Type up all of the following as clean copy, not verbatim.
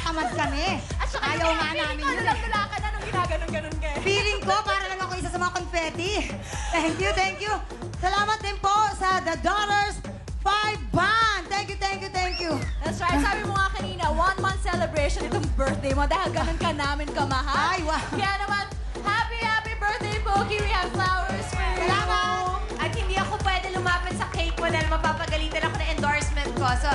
tinatamad kami. Ayaw nga namin yun. Nula ka na nung ginaganon-ganon ka. Feeling ko, para lang ako isa sa mga confetti. Thank you, thank you. Salamat din po sa The Dollars 5 Band. Thank you, thank you, thank you. That's right. Sabi mo nga kanina, 1-month celebration itong birthday mo dahil ganun ka namin kamahal. Ay, wow. Kaya naman, happy birthday, Pogi. We have flowers for you. Salamat. At hindi ako pwede lumapit sa cake mo dahil mapapagalitan ako ng endorsement ko. So,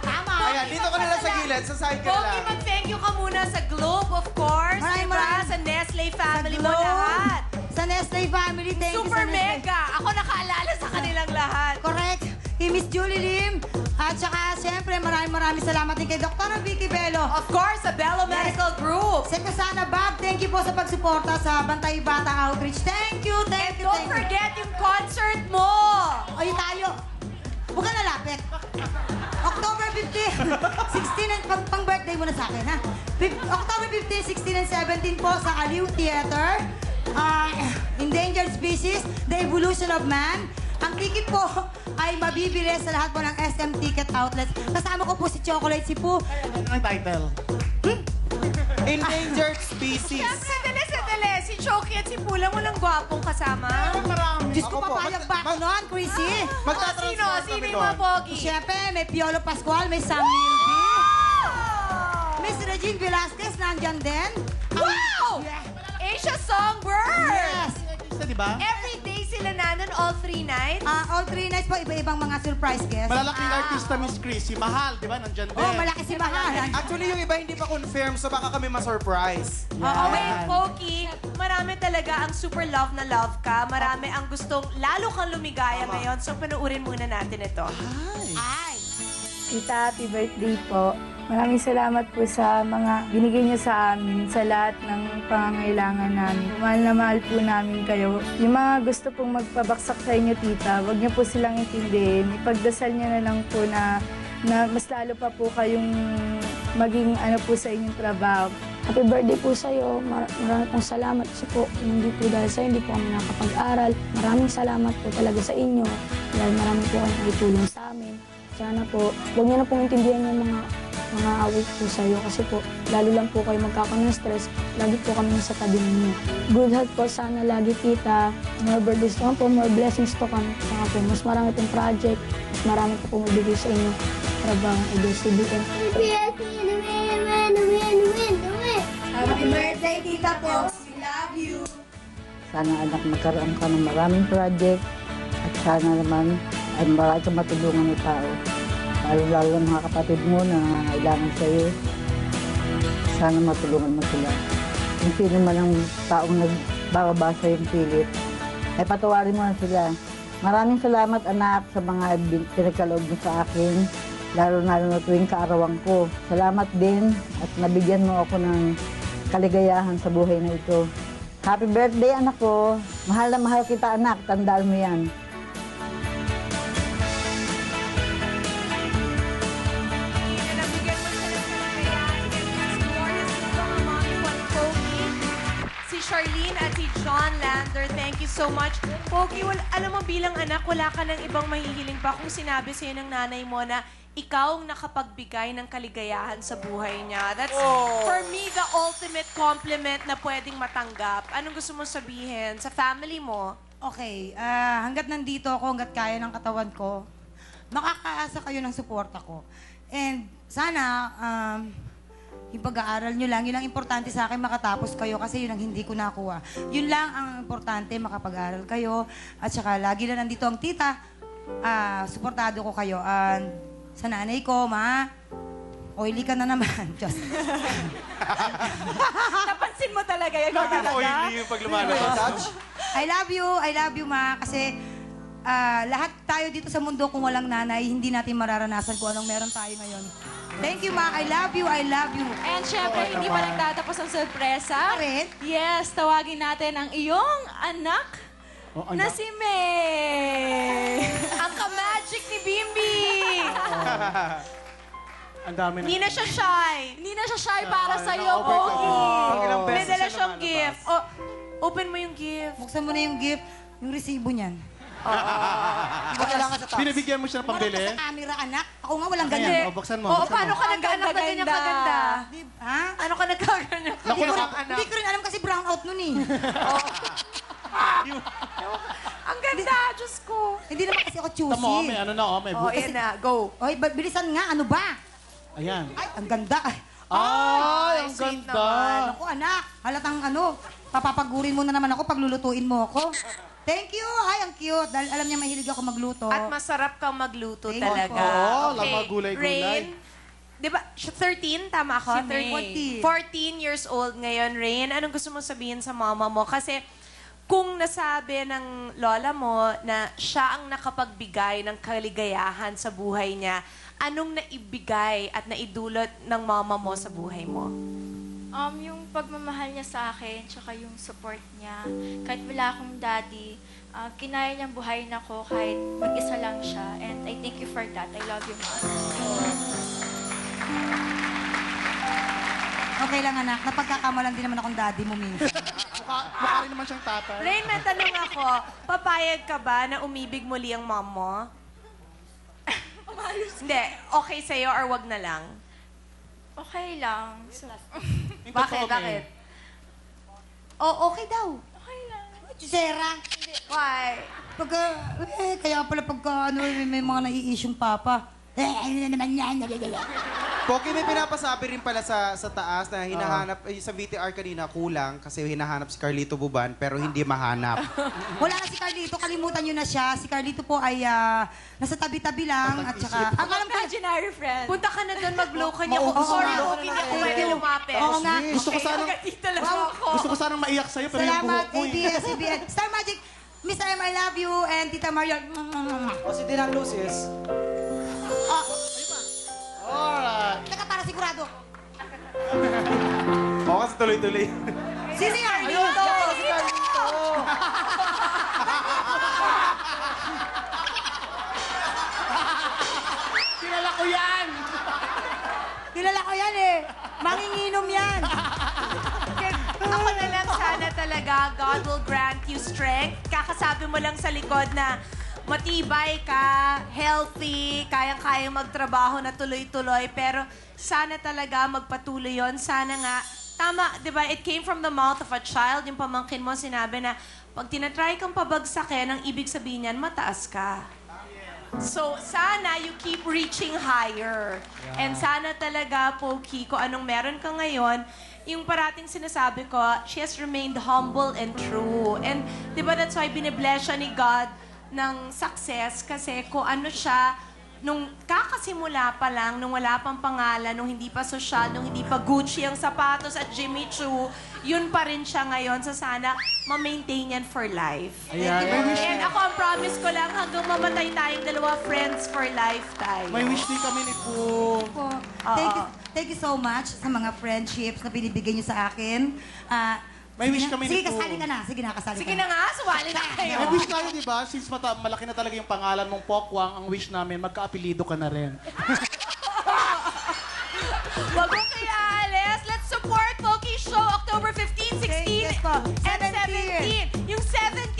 Tama. Ayan, dito ka nila sa gilid. Sa side ka Pogi, nila. mag-thank you ka muna sa Globe, of course. Maraming Diba? maraming- Sa Nestle family mo Globe, lahat. Sa Nestle family, thank you Super sa Nestle. mega. Ako nakaalala sa kanilang lahat. Correct. Kay Miss Julie Lim. At saka, siyempre, maraming salamat din kay Dr. Vicky Bello. Of course, sa Bello Medical Group. Sa Kusana Bag, thank you po sa pagsuporta sa Bantay Bata Outreach. Thank you, thank you, Don't thank you. forget yung concert mo. Ay, tayo. Huwag ka nalapit. October 15, 16 and pang birthday mo na sa akin, ha? October 15, 16 and 17 po sa Aliw Theater. Endangered Species, The Evolution of Man. Ang ticket po ay mabibili sa lahat po ng SM Ticket Outlets. Kasama ko po si Chocolate, si Poo. Ano yung title? Endangered Species. Sandali. Si Choki at si Pula mo lang gwapong kasama. Marami. Diyos ko, papayag ba ako noon, Chrissy? Sino yung mga Pogi? Siyempre, may Piolo Pascual, may Sam Milby. Miss Regine Velasquez, nandyan din. Wow! Yeah. Asia Songbird! Yes. Di ba? Every day sila nanon, all 3 nights. All 3 nights po, iba-ibang mga surprise guests. Malalaking artista, Miss Chrissy. Mahal, di ba? Nandyan din. Oh, malaki si Mahal. Actually, yung iba hindi pa confirm, so baka kami ma-surprise. Oo, wait, Pogi, marami talaga ang super love na love ka. Marami ang gustong lalo kang lumigaya ngayon. So, panuurin muna natin ito. Ay. Tita, happy birthday po. Maraming salamat po sa mga binigay niyo sa amin, sa lahat ng pangangailangan namin. Mahal na mahal po namin kayo. Yung mga gusto pong magpabaksak sa inyo, tita, huwag niyo po silang intindihin. Ipagdasal niyo na lang po na mas lalo pa po kayong maging ano po sa inyong trabaho. Happy birthday po sa'yo. Marami pong salamat kasi po. Hindi po dahil sa'yo, hindi po kami nakapag-aral. Maraming salamat po talaga sa inyo. Dahil marami po kayong itulong sa amin. Sana po, huwag niyo na pong intindihan yung mga awit po sa'yo kasi po, lalo lang po kayo magkakaroon ng stress, lagi po kami sa tabi ninyo. Good health po sana lagi, tita. More birthdays naman po, more blessings to come. Saka po, mas marami pong project, mas marami po pong mabigay sa inyo. Trabaho, ABS-CBN. Happy birthday, Tita Pops. We love you. Sana anak magkaroon ka ng maraming project at sana naman ay marami kang matulungan ng tao. Lalo ng mga kapatid mo na nangangailangan sa iyo. Sana matulungan mo sila. Kung sino man ang taong nagbabasa yung pilit, ay patawarin mo na sila. Maraming salamat anak sa mga pinagkaloob mo sa akin, lalo na tuwing kaarawan ko. Salamat din at nabigyan mo ako ng kaligayahan sa buhay na ito. Happy birthday anak ko. Mahal na mahal kita anak, tandaan mo yan. Charlene at si John Lander, thank you so much. Pogi, alam mo bilang anak, wala ka ng ibang mahihiling pa kung sinabi sa'yo ng nanay mo na ikaw ang nakapagbigay ng kaligayahan sa buhay niya. That's, for me, the ultimate compliment na pwedeng matanggap. Anong gusto mong sabihin sa family mo? Okay, hanggat nandito ako, hanggat kaya ng katawan ko, makakaasa kayo ng suporta ko. And sana, yung pag-aaral nyo lang, yun ang importante sa akin, makatapos kayo kasi yun ang hindi ko nakuha. Yun lang ang importante, makapag-aaral kayo. At saka, lagi na nandito ang tita, suportado ko kayo. Sa nanay ko, ma, oily ka na naman. Diyos. Napansin mo talaga yun. Oily yung pag lumalabas. I love you, ma, kasi lahat tayo dito sa mundo kung walang nanay, hindi natin mararanasan kung anong meron tayo ngayon. Thank you, ma. I love you, I love you. And syempre, hindi pa nagtatapos ang sorpresa. Bakit? Yes, tawagin natin ang iyong anak na si May. Ang ka-magic ni Bimbi! Ang dami na. Hindi na siya shy. Hindi na siya shy para sa iyo, na-overcome Pogi. mo. Ilang beses May dala siya siyang lumalabas. gift. Open mo yung gift. Buksan mo na yung gift, yung resibo niyan. kailangan sa taas. Binibigyan mo siya ng Marunong pambili? ka sa camera, anak. Ako nga walang Ayan, ganyan. o, buksan mo. Oo, buksan paano mo. ka nagkaanak na ganyan kaganda? Ha? Ano ka nagkaanak? Naku, Hindi ko rin alam kasi brown out nun eh. Ang ganda, Diyos ko. Hindi naman kasi ako choosy. Tamo, may ano na, may Oh, butas. yan na, go. Oy, bilisan nga, ano ba? Ayan. Ay, ang ganda. Ay, ang sweet ganda. naman. Ako, anak, halatang ano, papapagurin mo na naman ako pag lulutuin mo ako. Thank you. Ay, ang cute. Dahil alam niya mahilig ako magluto. At masarap kang magluto Thank talaga. you. Oo, lamang gulay-gulay. Rain, di ba, 13, tama ako? Si May. 14 years old ngayon, Rain. Anong gusto mo sabihin sa mama mo? Kasi kung nasabi ng lola mo na siya ang nakapagbigay ng kaligayahan sa buhay niya, anong naibigay at naidulot ng mama mo sa buhay mo? Yung pagmamahal niya sa akin, tsaka yung support niya. Kahit wala akong daddy, kinaya niyang buhayin ako kahit mag-isa lang siya. And I thank you for that. I love you, Mom. Okay lang, anak. Napagkakamalan din naman akong daddy mo minsan. Mukha rin naman siyang tatay. Rain, may tanong ako, papayag ka ba na umibig muli ang mom mo? Hindi, okay sa'yo or wag na lang? Okay lang. So, Bakit? Bakit? Oh, okay daw. okay lang. Sarah. Why? Pagka, kaya pala pagka ano, may mga nai-issue'ng papa. Ano na naman yan? Pogi, may pinapasabi rin pala sa taas na hinahanap, sa VTR kanina, kulang kasi hinahanap si Carlito Buban pero hindi mahanap. Wala na si Carlito, kalimutan nyo na siya. Si Carlito po ay nasa tabi-tabi lang. At saka, ang alam ko, Imaginary friend. Punta ka na doon, mag-blow ka niya. Oo, Sorry, oo, okay, hindi ako thank pwede you. lumapit. Oo nga. Gusto ko sanang, Dito lang Wow. ako. gusto ko sanang maiyak sa'yo pero yung salamat, buhok mo eh. ABS-CBN. Star Magic, Mr. M, I love you, and Tita Mario. O si Dylan Lucis. Alright. Teka, para sigurado. O kasi tuloy-tuloy. Sino yan? Ayun, Dito. yan pala si Carlito. Kilala ko yan. Kilala ko yan eh. Manginginom yan. Ako na lang sana talaga, God will grant you strength. Kakasabi mo lang sa likod na matibay ka, healthy, kayang-kayang magtrabaho na tuloy-tuloy. Pero sana talaga magpatuloy yon. Sana nga, tama, di ba, it came from the mouth of a child. Yung pamangkin mo sinabi na, pag tinatry kang pabagsakin, ang ibig sabihin niyan, mataas ka. So, sana you keep reaching higher. And sana talaga, Pokey, kung anong meron ka ngayon, yung parating sinasabi ko, she has remained humble and true. And, di ba, that's why binibless siya ni God ng success kasi kung ano siya, nung kakasimula pa lang, nung wala pang pangalan, nung hindi pa social, nung hindi pa Gucci ang sapatos at Jimmy Choo, yun pa rin siya ngayon. So sana, ma-maintain yan for life. Ayan, may wish, And ako, ang promise ko lang, hanggang mamatay tayong dalawa, friends for life tayo. may wish din kami ni Poo. Po. Thank you so much sa mga friendships na binibigay niyo sa akin. May wish kami sige, ni Poo. kasali ka na. Sige na, kasali Sige ka na nga, sumali na kayo. May wish tayo, di ba? Since malaki na talaga yung pangalan mong Pokwang, ang wish namin, magka-apelido ka na rin. Wag mo kaya, Alice. Let's support Pokey Show October 15, 16, Yes po. and 17. 17. Yung 17